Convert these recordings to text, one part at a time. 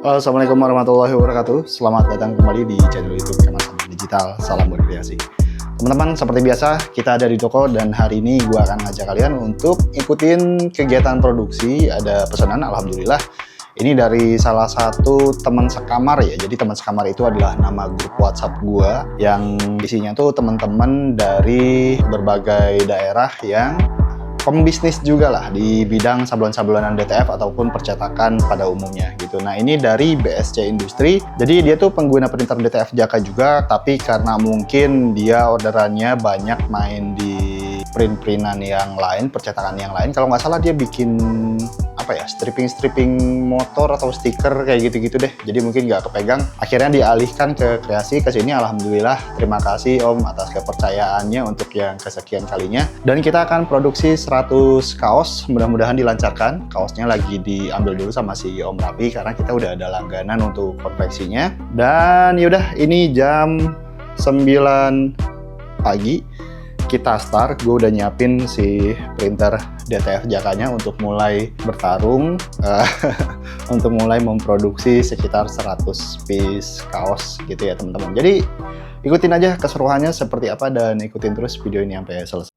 Halo, assalamualaikum warahmatullahi wabarakatuh. Selamat datang kembali di channel YouTube Kemasan Digital. Salam berkreasi. Teman-teman, seperti biasa kita ada di toko dan hari ini gue akan ngajak kalian untuk ikutin kegiatan produksi. Ada pesanan, alhamdulillah. Ini dari salah satu teman sekamar ya. Jadi teman sekamar itu adalah nama grup WhatsApp gue yang isinya tuh teman-teman dari berbagai daerah yang pembisnis juga lah di bidang sablon-sablonan DTF ataupun percetakan pada umumnya gitu. Nah, ini dari BSC Industri. Jadi dia tuh pengguna printer DTF Jaka juga, tapi karena mungkin dia orderannya banyak main di print-printan yang lain, percetakan yang lain. Kalau nggak salah dia bikin apa ya, stripping motor atau stiker kayak gitu-gitu deh. Jadi mungkin nggak kepegang. Akhirnya dialihkan ke kreasi ke sini. Alhamdulillah, terima kasih Om atas kepercayaannya untuk yang kesekian kalinya. Dan kita akan produksi 100 kaos. Mudah-mudahan dilancarkan. Kaosnya lagi diambil dulu sama si Om Rapi karena kita udah ada langganan untuk konveksinya. Dan yaudah, ini jam 9 pagi. Kita start, gue udah nyiapin si printer DTF Jakanya untuk mulai bertarung untuk mulai memproduksi sekitar 100 piece kaos gitu ya teman-teman. Jadi ikutin aja keseruannya seperti apa dan ikutin terus video ini sampai selesai.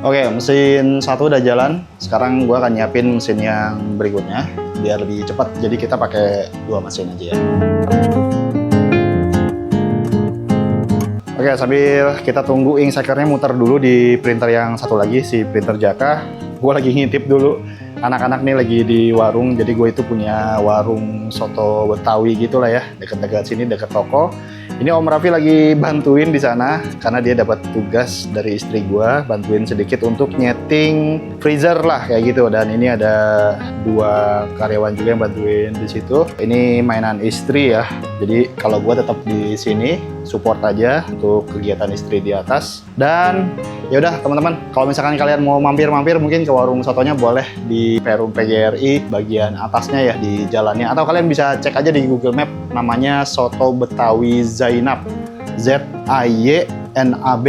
Oke, mesin satu udah jalan. Sekarang gue akan nyiapin mesin yang berikutnya biar lebih cepat. Jadi kita pakai dua mesin aja ya. Oke, sambil kita tunggu ink shakernya muter dulu di printer yang satu lagi, si printer Jaka. Gue lagi ngintip dulu. Anak-anak nih lagi di warung. Jadi gue itu punya warung soto Betawi gitu lah ya, dekat-dekat sini, dekat toko. Ini Om Raffi lagi bantuin di sana karena dia dapat tugas dari istri gua, bantuin sedikit untuk nyeting freezer lah kayak gitu. Dan ini ada dua karyawan juga yang bantuin di situ. Ini mainan istri ya. Jadi kalau gua tetap di sini support aja untuk kegiatan istri di atas. Dan ya udah teman-teman, kalau misalkan kalian mau mampir-mampir mungkin ke warung sotonya boleh di Perum PGRI bagian atasnya ya di jalannya, atau kalian bisa cek aja di Google Map, namanya Soto Betawi Zainab, ZAYNAB.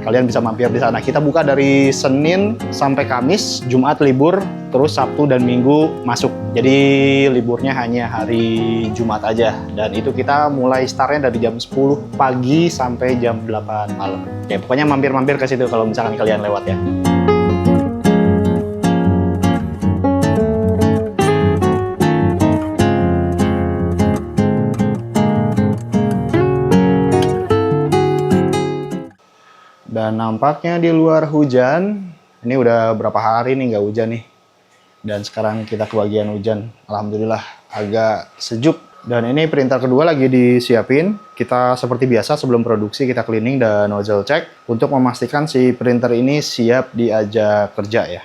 Kalian bisa mampir di sana. Kita buka dari Senin sampai Kamis, Jumat libur, terus Sabtu dan Minggu masuk. Jadi liburnya hanya hari Jumat aja. Dan itu kita mulai startnya dari jam 10 pagi sampai jam 8 malam. Oke, pokoknya mampir-mampir ke situ kalau misalkan kalian lewat ya. Dan nampaknya di luar hujan. Ini udah berapa hari nih nggak hujan nih. Dan sekarang kita ke bagian hujan. Alhamdulillah agak sejuk. Dan ini printer kedua lagi disiapin. Kita seperti biasa sebelum produksi kita cleaning dan nozzle check untuk memastikan si printer ini siap diajak kerja ya.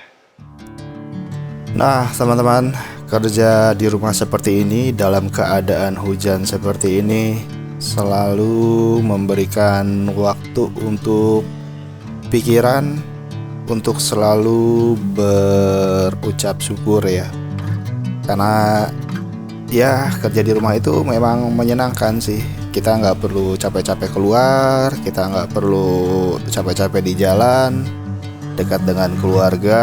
Nah teman-teman, kerja di rumah seperti ini dalam keadaan hujan seperti ini selalu memberikan waktu untuk pikiran untuk selalu berucap syukur ya, karena ya kerja di rumah itu memang menyenangkan sih. Kita nggak perlu capek-capek keluar, kita nggak perlu capek-capek di jalan dekat dengan keluarga,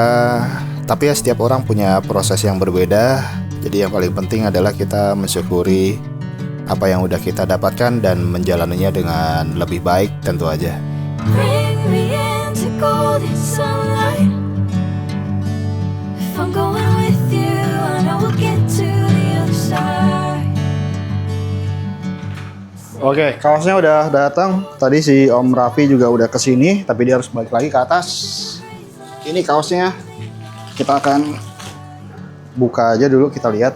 tapi ya setiap orang punya proses yang berbeda. Jadi yang paling penting adalah kita mensyukuri apa yang udah kita dapatkan dan menjalaninya dengan lebih baik tentu aja. Golden sunlight. If I'm going with you, I know we'll get to the other side. Oke, kaosnya udah datang. Tadi si Om Raffi juga udah kesini, tapi dia harus balik lagi ke atas. Ini kaosnya. Kita akan buka aja dulu, kita lihat.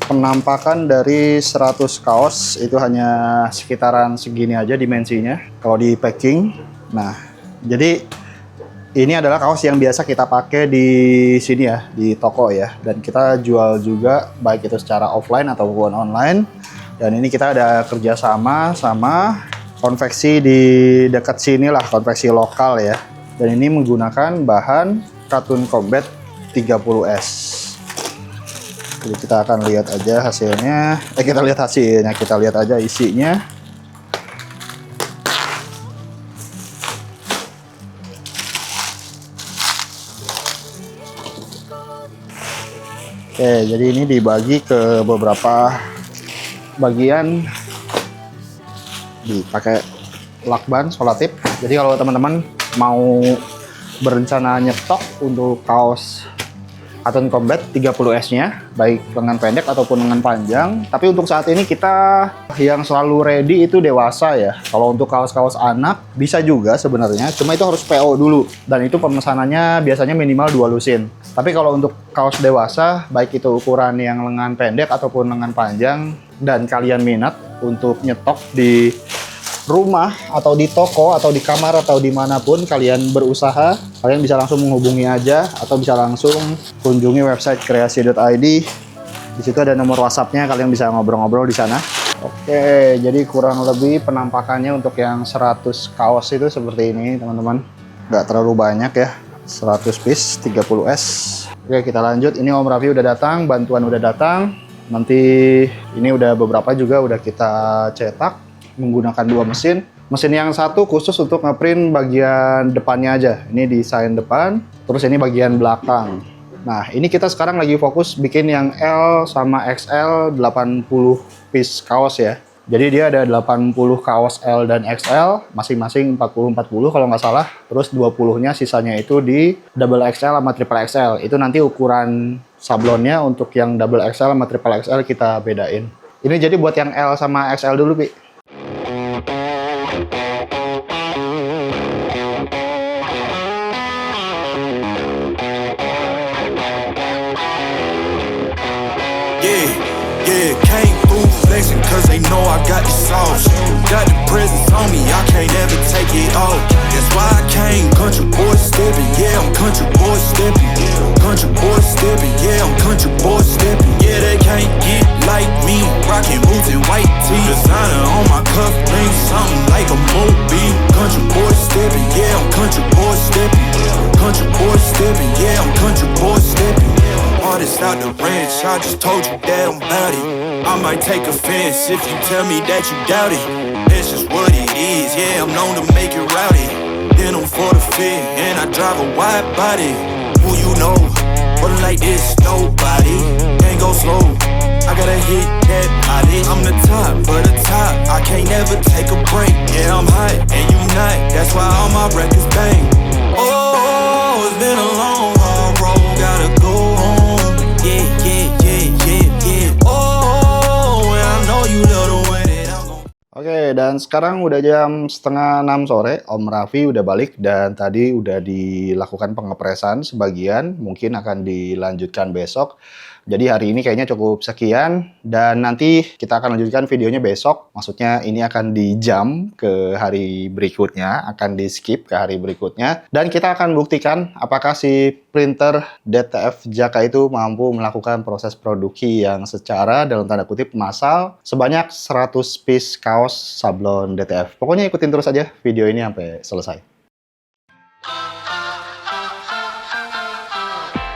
Penampakan dari 100 kaos itu hanya sekitaran segini aja dimensinya kalau di packing. Nah, jadi ini adalah kaos yang biasa kita pakai di sini ya, di toko ya. Dan kita jual juga baik itu secara offline ataupun online. Dan ini kita ada kerjasama sama konveksi di dekat sini lah, konveksi lokal ya. Dan ini menggunakan bahan Katun Combat 30S. Jadi kita akan lihat aja hasilnya. Kita lihat hasilnya, kita lihat aja isinya. Oke, jadi ini dibagi ke beberapa bagian, dipakai lakban solatif. Jadi kalau teman-teman mau berencana nyetok untuk kaos Katun Combat 30S-nya, baik lengan pendek ataupun lengan panjang. Tapi untuk saat ini kita yang selalu ready itu dewasa ya. Kalau untuk kaos-kaos anak bisa juga sebenarnya, cuma itu harus PO dulu. Dan itu pemesanannya biasanya minimal 2 lusin. Tapi kalau untuk kaos dewasa, baik itu ukuran yang lengan pendek ataupun lengan panjang, dan kalian minat untuk nyetok di rumah atau di toko atau di kamar atau dimanapun kalian berusaha, kalian bisa langsung menghubungi aja atau bisa langsung kunjungi website kreasi.id. Di situ ada nomor WhatsApp-nya, kalian bisa ngobrol-ngobrol di sana. Oke, jadi kurang lebih penampakannya untuk yang 100 kaos itu seperti ini teman-teman. Nggak terlalu banyak ya, 100 piece 30S. Oke, kita lanjut. Ini Om Raffi udah datang, bantuan udah datang. Nanti ini udah beberapa juga udah kita cetak menggunakan 2 mesin. Mesin yang satu khusus untuk ngeprint bagian depannya aja. Ini desain depan, terus ini bagian belakang. Nah, ini kita sekarang lagi fokus bikin yang L sama XL 80 piece kaos ya. Jadi dia ada 80 kaos L dan XL, masing-masing 40-40 kalau nggak salah. Terus 20-nya sisanya itu di double XL sama triple XL. Itu nanti ukuran sablonnya untuk yang double XL sama triple XL kita bedain. Ini jadi buat yang L sama XL dulu, Pi. Cause they know I got the sauce. Got the presence on me, I can't ever take it off. That's why I came country boy stepping. Yeah, I'm country boy stepping. Country boy stepping. Yeah, I'm country boy stepping. Yeah, they can't get like me. Rockin' boots and white tee. Designer on my cuff, ring something like a movie. Country boy stepping. Yeah, I'm country boy stepping. Country boy stepping. Yeah, I'm country boy stepping. Artist out the ranch, I just told you that I'm bout it. I might take offense if you tell me that you doubt it. That's just what it is, yeah, I'm known to make it rowdy. Then I'm for the fit, and I drive a wide body. Who you know, but like this, nobody. Can't go slow, I gotta hit that body. I'm the top, for the top, I can't never take a break. Yeah, I'm hot, and you not, that's why all my records bang. Oh, it's been a long, hard road, gotta go home. Yeah, yeah, yeah, yeah, yeah. Oh, and I know you love the way that I'm gon'. Oke, dan sekarang udah jam setengah 6 sore. Om Raffi udah balik dan tadi udah dilakukan pengepresan sebagian. Mungkin akan dilanjutkan besok. Jadi hari ini kayaknya cukup sekian. Dan nanti kita akan lanjutkan videonya besok. Maksudnya ini akan di jam ke hari berikutnya. Akan di skip ke hari berikutnya. Dan kita akan buktikan apakah si printer DTF Jaka itu mampu melakukan proses produksi yang secara dalam tanda kutip massal sebanyak 100 piece kaos sablon DTF. Pokoknya ikutin terus aja video ini sampai selesai.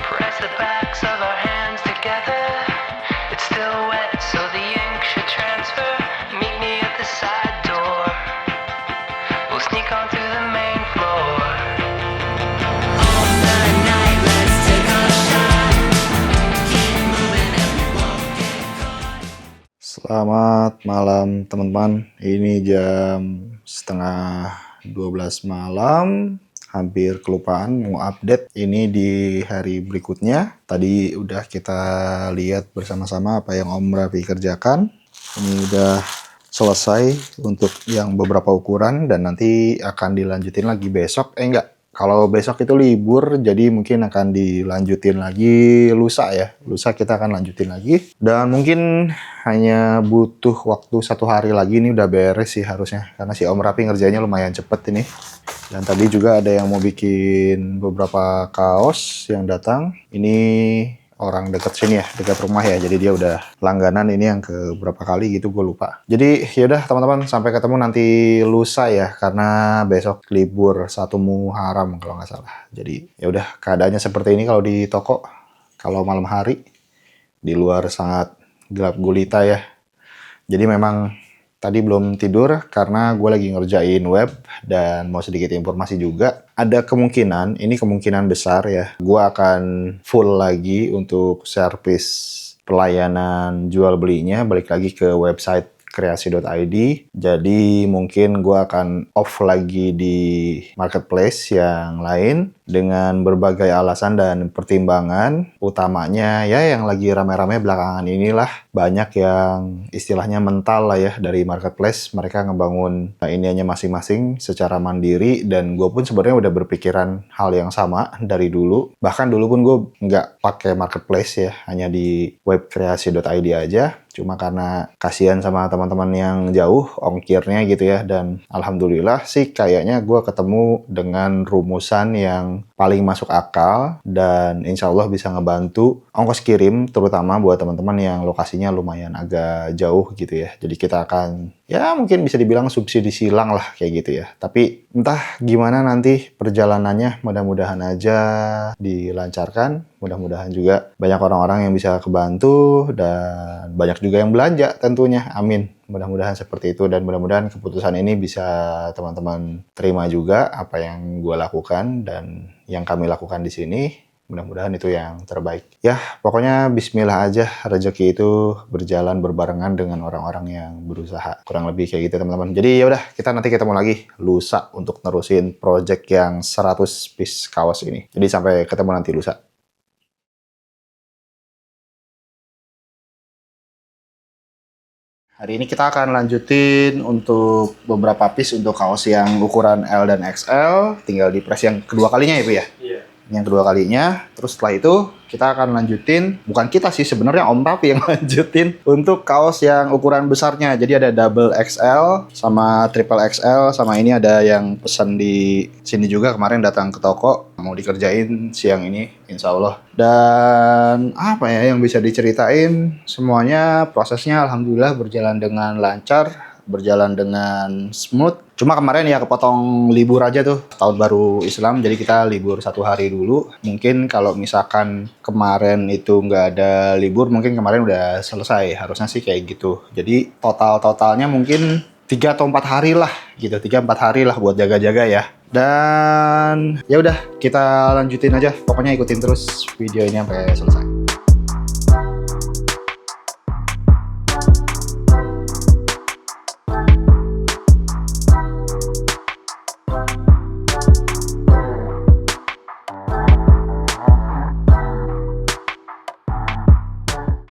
Press the backs of our hands together. It's still wet, so the ink should transfer. Meet me at the side door. We'll sneak onto the main floor. All night, let's take a shot. Keep moving and we won't get caught. Selamat malam teman-teman. Ini jam setengah 12 malam. Hampir kelupaan mau update ini di hari berikutnya. Tadi udah kita lihat bersama-sama apa yang Om Raffi kerjakan. Ini udah selesai untuk yang beberapa ukuran dan nanti akan dilanjutin lagi besok. Enggak, kalau besok itu libur jadi mungkin akan dilanjutin lagi lusa ya. Lusa kita akan lanjutin lagi. Dan mungkin hanya butuh waktu 1 hari lagi ini udah beres sih harusnya. Karena si Om Raffi ngerjainnya lumayan cepet ini. Dan tadi juga ada yang mau bikin beberapa kaos yang datang. Ini orang dekat sini ya, dekat rumah ya. Jadi dia udah langganan, ini yang ke berapa kali gitu gue lupa. Jadi yaudah teman-teman, sampai ketemu nanti lusa ya, karena besok libur 1 Muharram kalau nggak salah. Jadi yaudah, keadaannya seperti ini kalau di toko. Kalau malam hari di luar sangat gelap gulita ya. Jadi memang tadi belum tidur karena gue lagi ngerjain web, dan mau sedikit informasi juga. Ada kemungkinan, ini kemungkinan besar ya, gue akan full lagi untuk servis pelayanan jual belinya, balik lagi ke website kreasi.id. Jadi mungkin gue akan off lagi di marketplace yang lain dengan berbagai alasan dan pertimbangan. Utamanya ya yang lagi rame-rame belakangan inilah, banyak yang istilahnya mental lah ya dari marketplace. Mereka ngebangun iniannya masing-masing secara mandiri, dan gue pun sebenarnya udah berpikiran hal yang sama dari dulu. Bahkan dulu pun gue nggak pakai marketplace ya, hanya di web kreasi.id aja. Cuma karena kasihan sama teman-teman yang jauh ongkirnya gitu ya, dan alhamdulillah sih kayaknya gue ketemu dengan rumusan yang paling masuk akal, dan insya Allah bisa ngebantu ongkos kirim, terutama buat teman-teman yang lokasinya lumayan agak jauh gitu ya. Jadi kita akan ya mungkin bisa dibilang subsidi silang lah kayak gitu ya. Tapi entah gimana nanti perjalanannya, mudah-mudahan aja dilancarkan. Mudah-mudahan juga banyak orang-orang yang bisa kebantu, dan banyak juga yang belanja tentunya. Amin. Mudah-mudahan seperti itu, dan mudah-mudahan keputusan ini bisa teman-teman terima juga apa yang gue lakukan dan yang kami lakukan di sini. Mudah-mudahan itu yang terbaik. Ya, pokoknya bismillah aja, rezeki itu berjalan berbarengan dengan orang-orang yang berusaha. Kurang lebih kayak gitu teman-teman. Jadi ya udah, kita nanti ketemu lagi lusa untuk nerusin project yang 100 piece kaos ini. Jadi sampai ketemu nanti lusa. Hari ini kita akan lanjutin untuk beberapa piece untuk kaos yang ukuran L dan XL. Tinggal di press yang kedua kalinya ya, Bu ya? Iya. Yang kedua kalinya. Terus setelah itu kita akan lanjutin, bukan kita sih sebenarnya, Om Raffi yang lanjutin untuk kaos yang ukuran besarnya. Jadi ada double XL sama triple XL, sama ini ada yang pesan di sini juga kemarin datang ke toko, mau dikerjain siang ini insya Allah. Dan apa ya yang bisa diceritain, semuanya prosesnya alhamdulillah berjalan dengan lancar, berjalan dengan smooth. Cuma kemarin ya kepotong libur aja tuh, tahun baru Islam, jadi kita libur 1 hari dulu. Mungkin kalau misalkan kemarin itu nggak ada libur, mungkin kemarin udah selesai, harusnya sih kayak gitu. Jadi totalnya mungkin 3 atau 4 hari lah gitu, 3-4 hari lah buat jaga-jaga ya. Dan ya udah, kita lanjutin aja, pokoknya ikutin terus video ini sampai selesai.